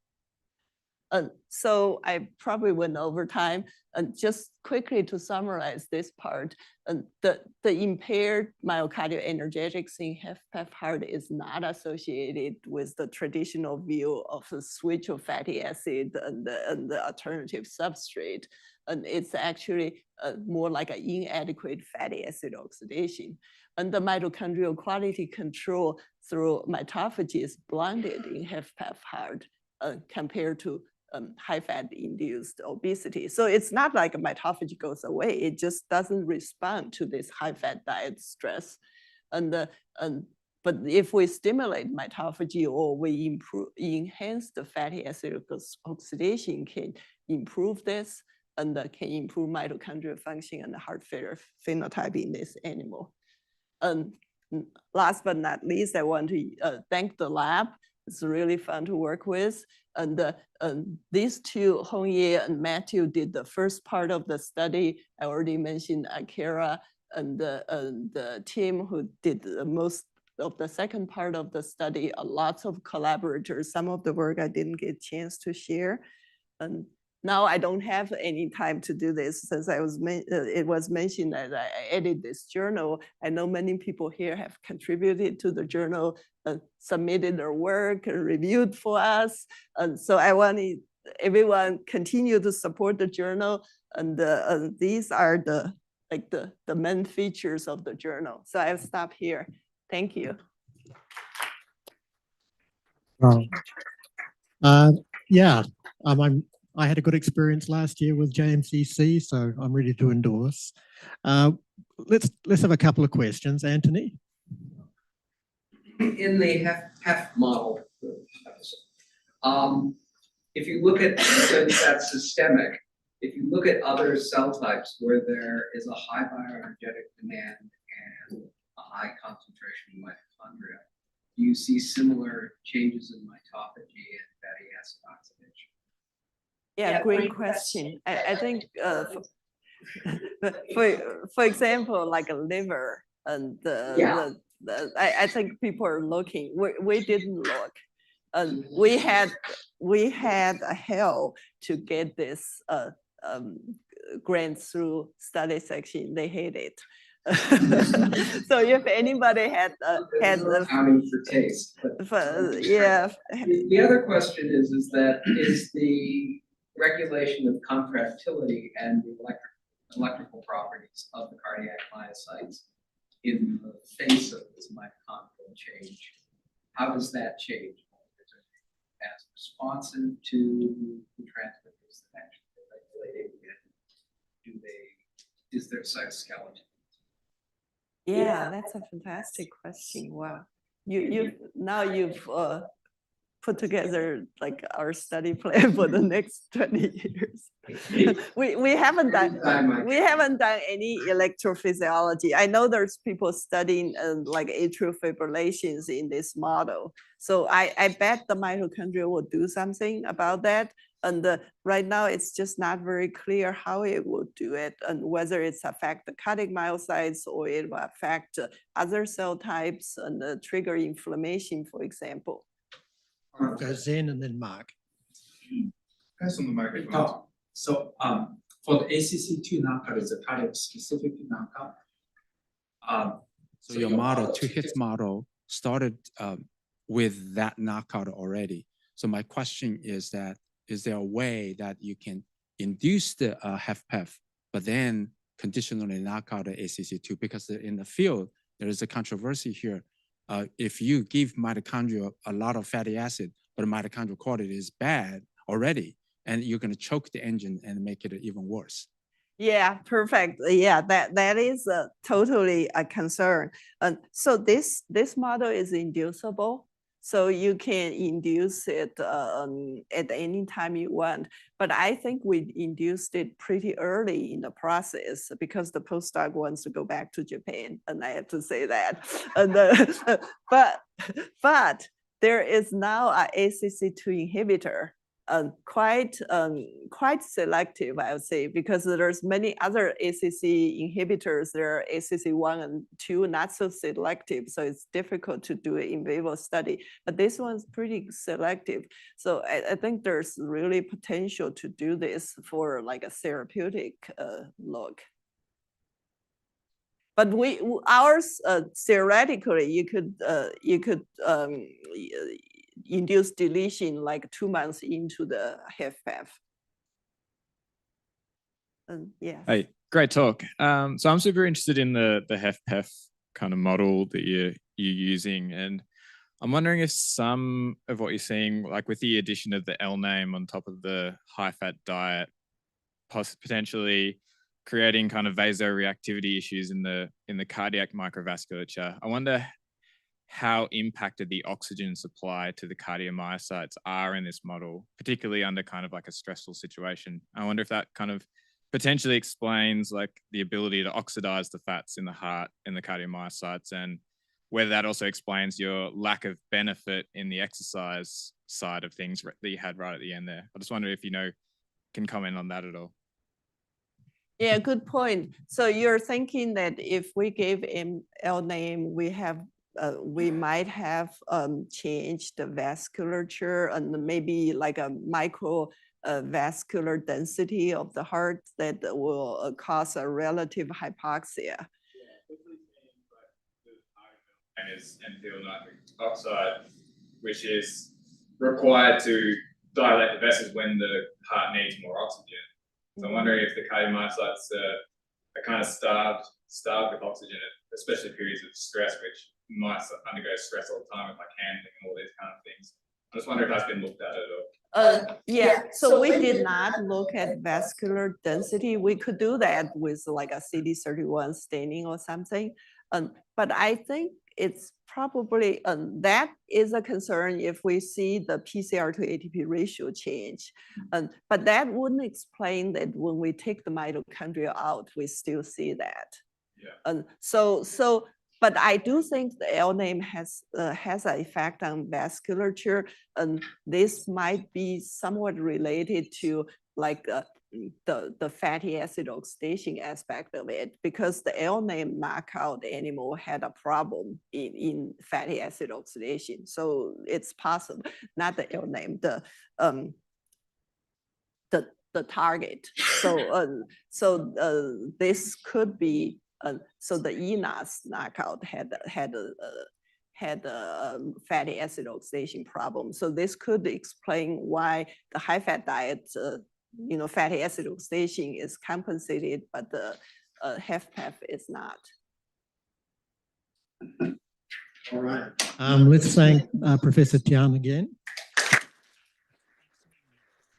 So I probably went over time. And just quickly to summarize this part, the impaired myocardial energetics in HFpEF heart is not associated with the traditional view of the switch of fatty acid and the alternative substrate. And it's actually more like an inadequate fatty acid oxidation. And the mitochondrial quality control through mitophagy is blunted in HFpEF heart compared to high-fat induced obesity. So it's not like mitophagy goes away. It just doesn't respond to this high-fat diet stress. But if we stimulate mitophagy or we enhance the fatty acid oxidation, can improve this and can improve mitochondrial function and the heart failure phenotype in this animal. And last but not least, I want to thank the lab. It's really fun to work with. And these two, Hongye and Matthew, did the first part of the study. I already mentioned Akira and the team who did the most of the second part of the study. Lots of collaborators. Some of the work I didn't get a chance to share. And now I don't have any time to do this since it was mentioned that I edit this journal. I know many people here have contributed to the journal, submitted their work and reviewed for us. And so I want everyone continue to support the journal. And these are the main features of the journal. So I'll stop here. Thank you. Yeah, I had a good experience last year with JMCC, so I'm ready to endorse. Let's have a couple of questions, Anthony. In the HFpEF model, if you look at, since that's systemic, if you look at other cell types where there is a high bioenergetic demand and a high concentration of mitochondria, do you see similar changes in mitophagy and fatty acid oxidation? Yeah, great question. I think for example, like a liver and I think people are looking. We didn't look. We had a hell to get this grant through study section. They hate it. So if anybody had accounting for taste. Yeah. The other question is the regulation of contractility and the electrical properties of the cardiac myocytes in the face of this mitochondrial change. How does that change? As responsive to the transmitters that actually regulate it? Is there cytoskeleton? Yeah, that's a fantastic question. Wow. You've put together like our study plan for the next 20 years. we haven't done any electrophysiology. I know there's people studying like atrial fibrillations in this model. So I bet the mitochondria will do something about that. And right now it's just not very clear how it will do it and whether it's affect the cardiac myocytes or it will affect other cell types and trigger inflammation, for example. Go Zen and then Mark. Guys on the microphone. So for the ACC2 knockout, is a cardiac specific knockout? So your model, 2-hit model, started with that knockout already. So my question is that, is there a way that you can induce the HFpEF, but then conditionally knock out the ACC2? Because in the field, there is a controversy here. If you give mitochondria a lot of fatty acid, but the mitochondrial quality is bad already, and you're going to choke the engine and make it even worse. Yeah, perfect. Yeah, that is totally a concern. So this model is inducible. So you can induce it at any time you want. But I think we induced it pretty early in the process because the postdoc wants to go back to Japan, and I have to say that. And, but there is now an ACC2 inhibitor quite selective, I would say, because there's many other ACC inhibitors. There are ACC1 and 2 not so selective, so it's difficult to do an in vivo study. But this one's pretty selective, so I think there's really potential to do this for like a therapeutic look. But ours theoretically, you could induce deletion like 2 months into the HFpEF. Yeah. Hey, great talk. So I'm super interested in the HFpEF kind of model that you're using, and I'm wondering if some of what you're seeing, like with the addition of the L name on top of the high-fat diet, potentially creating kind of vasoreactivity issues in the cardiac microvasculature. I wonder how impacted the oxygen supply to the cardiomyocytes are in this model, particularly under kind of like a stressful situation. I wonder if that kind of potentially explains like the ability to oxidize the fats in the heart and the cardiomyocytes, and whether that also explains your lack of benefit in the exercise side of things that you had right at the end there. I just wonder if you can comment on that at all. Yeah, good point. So you're thinking that if we gave L name, we might have changed the vasculature and maybe like a micro vascular density of the heart that will cause a relative hypoxia. And is N-tyl nitric oxide, which is required to dilate the vessels when the heart needs more oxygen. So I'm wondering if the cardiomyocytes are kind of starved with oxygen, especially periods of stress, which might undergo stress all the time with like handling and all these kind of things. I just wonder if that's been looked at all. Yeah, so we did not look at vascular density. We could do that with like a CD31 staining or something. But I think it's probably, that is a concern if we see the PCR to ATP ratio change. But that wouldn't explain that when we take the mitochondria out, we still see that. Yeah. But I do think the L name has an effect on vasculature, and this might be somewhat related to like the fatty acid oxidation aspect of it, because the L name knockout animal had a problem in fatty acid oxidation. So it's possible, not the L name, the target. So this could be. So the ENAS knockout had a fatty acid oxidation problem. So this could explain why the high-fat diet, fatty acid oxidation is compensated, but the HFpEF is not. All right. Let's thank Professor Tian again.